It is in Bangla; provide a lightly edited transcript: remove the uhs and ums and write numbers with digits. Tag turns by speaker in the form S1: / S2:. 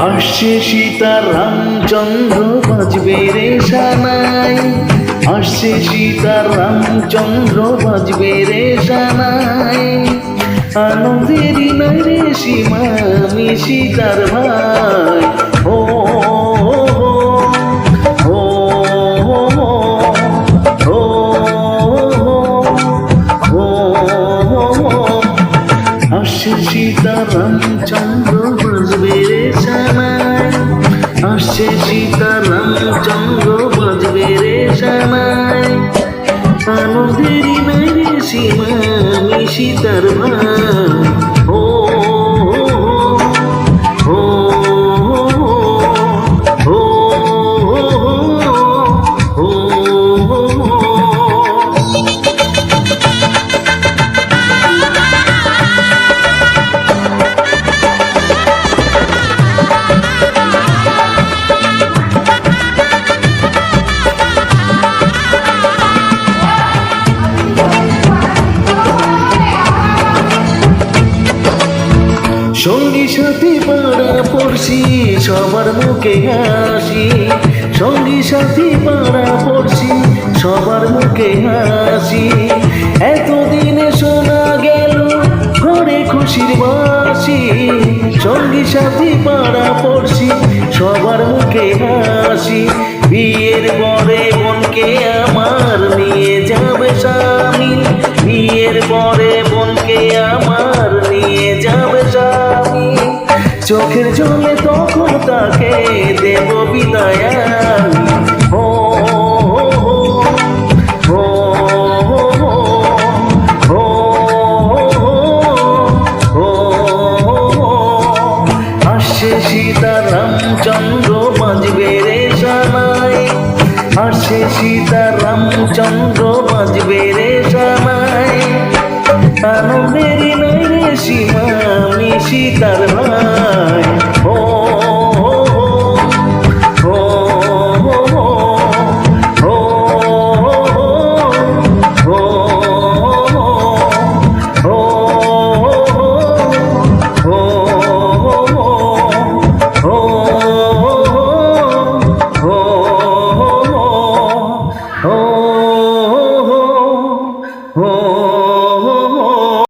S1: আসছে সীতা রামচন্দ্র বাজবে রে সানাই, আসছে সীতা রামচন্দ্র বাজবে রে সানাই। আনন্দেরই নাই রে সীমা, আমি সীতার ভাই। ও আসছে সীতা রামচন্দ্র বাজবে রে সানাই, আসছে সীতা রামচন্দ্র বাজবে রে সানাই। আনন্দেরই নাই রে সীমা, আমি সীতার ভাই। ও ও ও ও সঙ্গী সাথী পাড়া পড়শি সবার মুখে হাসি, সঙ্গী সাথী পাড়া পড়শি সবার মুখে হাসি। এতদিনে শোনা গেল ঘরে খুশির বাসি, সঙ্গী সাথী পাড়া পড়শি সবার মুখে হাসি। বিয়ের পরে বোনকে আমার নিয়ে যাবে স্বামী, বিয়ের পরে বোনকে আমার নিয়ে যাবে স্বামী। চোখের জলে তখন তাকে দেব বিদায় আমি। ও ও ও ও আসছে সীতা রামচন্দ্র বাজবে রে সানাই, আসছে সীতা রামচন্দ্র বাজবে রে সানাই। আনন্দেরই নাই রে সীমা, আমি সীতার ভাই। ও